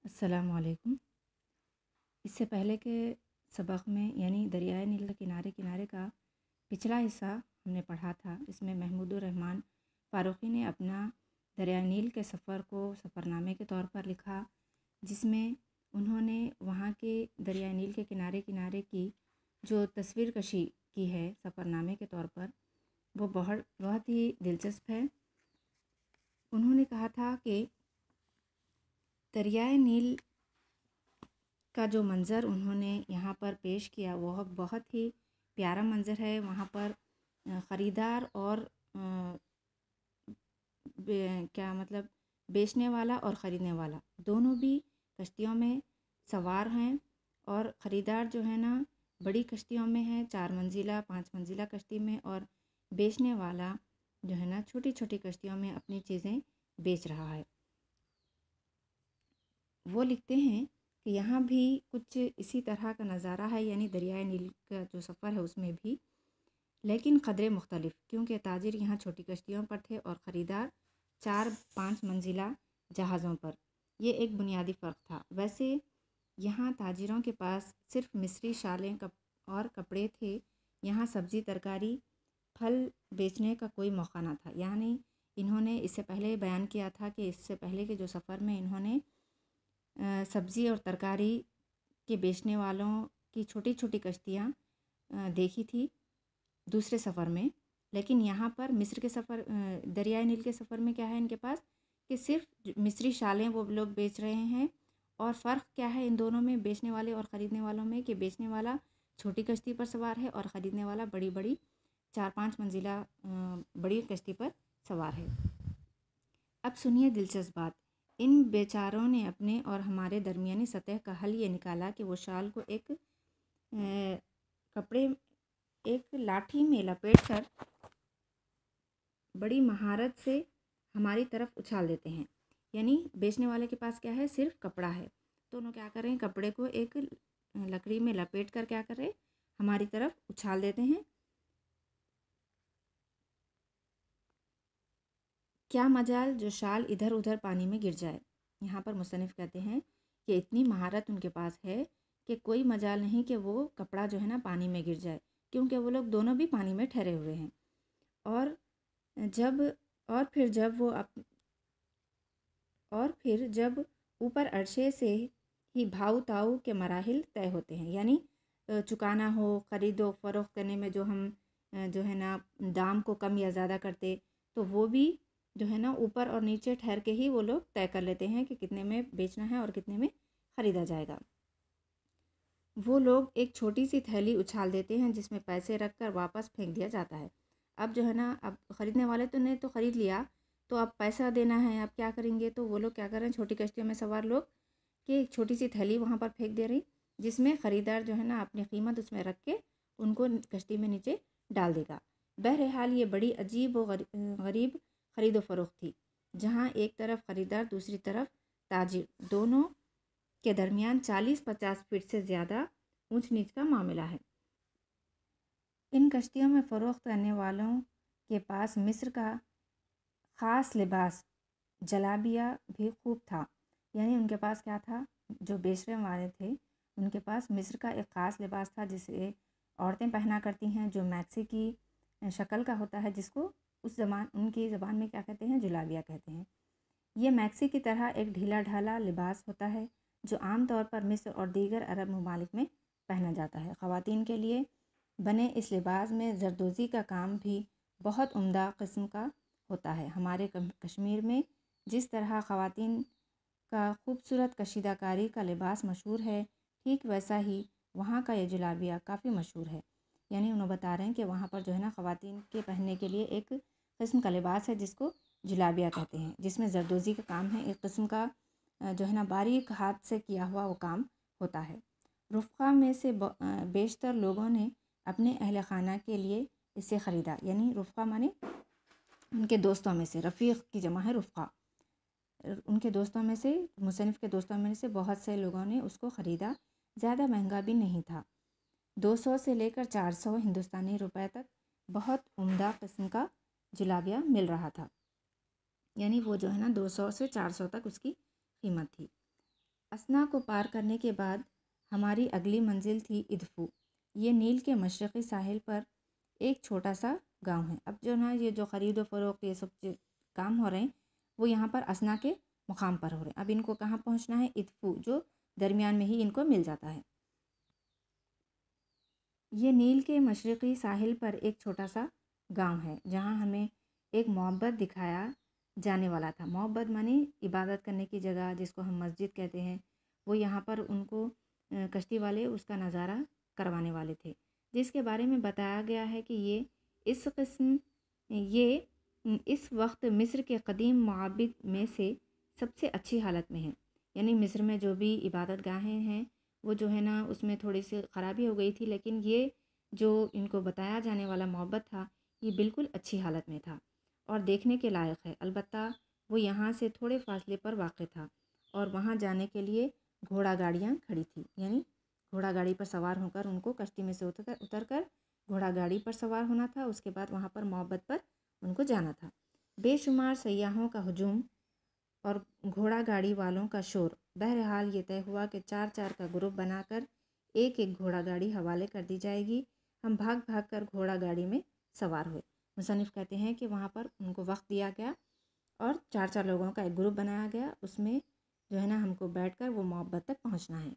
अस्सलामु अलैकुम। इससे पहले के सबक में यानी दरियाए नील के किनारे किनारे का पिछला हिस्सा हमने पढ़ा था। इसमें महमूदुर रहमान फ़ारूक़ी ने अपना दरियाए नील के सफ़र को सफ़रनामे के तौर पर लिखा, जिसमें उन्होंने वहाँ के दरियाए नील के किनारे किनारे की जो तस्वीर कशी की है सफ़रनामे के तौर पर, वो बहुत ही दिलचस्प है। उन्होंने कहा था कि दरियाए नील का जो मंज़र उन्होंने यहाँ पर पेश किया वह बहुत ही प्यारा मंज़र है। वहाँ पर ख़रीदार और क्या मतलब बेचने वाला और ख़रीदने वाला दोनों भी कश्तियों में सवार हैं। और ख़रीदार जो है ना बड़ी कश्तियों में है, 4 मंजिला 5 मंजिला कश्ती में, और बेचने वाला जो है ना छोटी छोटी कश्तियों में अपनी चीज़ें बेच रहा है। वो लिखते हैं कि यहाँ भी कुछ इसी तरह का नज़ारा है, यानी दरियाए नील का जो सफ़र है उसमें भी, लेकिन क़दरे मुख्तलिफ, क्योंकि ताजिर यहाँ छोटी कश्तियों पर थे और ख़रीदार 4-5 मंजिला जहाज़ों पर। ये एक बुनियादी फ़र्क था। वैसे यहाँ ताजिरों के पास सिर्फ मिस्री शालें और कपड़े थे। यहाँ सब्ज़ी तरकारी फल बेचने का कोई मौका ना था। यानी इन्होंने इससे पहले बयान किया था कि इससे पहले के जो सफ़र में इन्होंने सब्ज़ी और तरकारी के बेचने वालों की छोटी छोटी कश्तियाँ देखी थी दूसरे सफ़र में। लेकिन यहाँ पर मिस्र के सफ़र दरियाए नील के सफ़र में क्या है इनके पास कि सिर्फ मिस्री शालें वो लोग बेच रहे हैं। और फ़र्क क्या है इन दोनों में, बेचने वाले और ख़रीदने वालों में, कि बेचने वाला छोटी कश्ती पर सवार है और ख़रीदने वाला बड़ी बड़ी 4-5 मंजिला बड़ी कश्ती पर सवार है। अब सुनिए दिलचस्प बात। इन बेचारों ने अपने और हमारे दरमियानी सतह का हल ये निकाला कि वो शाल को एक लाठी में लपेटकर बड़ी महारत से हमारी तरफ उछाल देते हैं। यानी बेचने वाले के पास क्या है, सिर्फ कपड़ा है, तो उन्होंने क्या कर रहे हैं, कपड़े को एक लकड़ी में लपेट कर क्या कर रहे हैं, हमारी तरफ उछाल देते हैं। क्या मजाल जो शाल इधर उधर पानी में गिर जाए। यहाँ पर मुसन्निफ़ कहते हैं कि इतनी महारत उनके पास है कि कोई मजाल नहीं कि वो कपड़ा जो है ना पानी में गिर जाए, क्योंकि वो लोग दोनों भी पानी में ठहरे हुए हैं। और जब और फिर जब वो और फिर जब ऊपर अरशे से ही भाव ताऊ के मराहिल तय होते हैं, यानी चुकाना हो, ख़रीदो फ़रोख्त करने में जो हम जो है ना दाम को कम या ज़्यादा करते, तो वो भी जो है ना ऊपर और नीचे ठहर के ही वो लोग तय कर लेते हैं कि कितने में बेचना है और कितने में ख़रीदा जाएगा। वो लोग एक छोटी सी थैली उछाल देते हैं जिसमें पैसे रख कर वापस फेंक दिया जाता है। अब जो है ना, अब ख़रीदने वाले तो ने तो ख़रीद लिया, तो अब पैसा देना है, अब क्या करेंगे, तो वो लोग क्या कर रहे हैं, छोटी कश्तियों में सवार लोग कि एक छोटी सी थैली वहाँ पर फेंक दे रही, जिसमें ख़रीदार जो है ना अपनी कीमत उसमें रख के उनको कश्ती में नीचे डाल देगा। बहरहाल ये बड़ी अजीब व गरीब ख़रीदो फ़रोख्त थी, जहाँ एक तरफ ख़रीदार दूसरी तरफ ताजिर, दोनों के दरमियान 40-50 फीट से ज़्यादा ऊंच नीच का मामला है। इन कश्तियों में फ़रोख्त करने वालों के पास मिस्र का ख़ास लिबास जलाबिया भी खूब था। यानी उनके पास क्या था, जो बेचने वाले थे उनके पास मिस्र का एक ख़ास लिबास था जिसे औरतें पहना करती हैं, जो मैक्सी की शक्ल का होता है, जिसको उनकी ज़बान में क्या कहते हैं, जुलाबिया कहते हैं। ये मैक्सी की तरह एक ढीला ढाला लिबास होता है जो आम तौर पर मिस्र और दीगर अरब ममालिक में पहना जाता है। ख़वातीन के लिए बने इस लिबास में जरदोज़ी का काम भी बहुत उम्दा किस्म का होता है। हमारे कश्मीर में जिस तरह ख़वातीन का खूबसूरत कशीदाकारी का लिबास मशहूर है, ठीक वैसा ही वहाँ का ये जुलाबिया काफ़ी मशहूर है। यानी उन्होंने बता रहे हैं कि वहाँ पर जो है ना ख़वातीन के पहनने के लिए एक किस्म का लिबास है जिसको जुलाबिया कहते हैं, जिसमें जरदोज़ी का काम है, एक किस्म का जो है ना बारीक हाथ से किया हुआ वो काम होता है। रुफ़क़ा में से बेशतर लोगों ने अपने अहल खाना के लिए इसे ख़रीदा। यानी रुफ़क़ा माने उनके दोस्तों में से, रफ़ीक़ की जमा है रुफ़क़ा, उनके दोस्तों में से, मुसन्निफ़ के दोस्तों में से बहुत से लोगों ने उसको ख़रीदा। ज़्यादा महंगा भी नहीं था, 200 से लेकर 400 हिंदुस्तानी रुपए तक बहुत उम्दा किस्म का जुलाबिया मिल रहा था। यानी वो जो है ना 200 से 400 तक उसकी कीमत थी। असना को पार करने के बाद हमारी अगली मंजिल थी इदफू। ये नील के मशरक़ी साहिल पर एक छोटा सा गांव है। अब जो ना ये जो ख़रीद व फ़रोख्त ये सब काम हो रहे हैं वो यहाँ पर असना के मुकाम पर हो रहे हैं। अब इनको कहाँ पहुँचना है? इदफू, जो दरमियान में ही इनको मिल जाता है। ये नील के मशरक़ी साहिल पर एक छोटा सा गांव है जहाँ हमें एक मोहब्बत दिखाया जाने वाला था। मोहब्बत माने इबादत करने की जगह, जिसको हम मस्जिद कहते हैं। वो यहाँ पर उनको कश्ती वाले उसका नज़ारा करवाने वाले थे, जिसके बारे में बताया गया है कि ये इस वक्त मिस्र के कदीम माबिद में से सबसे अच्छी हालत में है। यानी मिस्र में जो भी इबादत गाहें हैं वो जो है ना उसमें थोड़ी सी ख़राबी हो गई थी, लेकिन ये जो इनको बताया जाने वाला मोहब्बत था ये बिल्कुल अच्छी हालत में था और देखने के लायक है। अलबत्ता वो यहाँ से थोड़े फासले पर वाक़ था और वहाँ जाने के लिए घोड़ा गाड़ियाँ खड़ी थी। यानी घोड़ा गाड़ी पर सवार होकर उनको कश्ती में से उतर कर घोड़ा गाड़ी पर सवार होना था। उसके बाद वहाँ पर मोहब्बत पर उनको जाना था। बेशुमार सयाहों का हुजूम और घोड़ा गाड़ी वालों का शोर। बहरहाल ये तय हुआ कि 4-4 का ग्रुप बनाकर एक एक घोड़ा गाड़ी हवाले कर दी जाएगी। हम भाग भाग कर घोड़ा गाड़ी में सवार हुए। मुसन्निफ़ कहते हैं कि वहाँ पर उनको वक्त दिया गया और 4-4 लोगों का एक ग्रुप बनाया गया। उसमें जो है ना हमको बैठकर वो मोहब्बत तक पहुँचना है।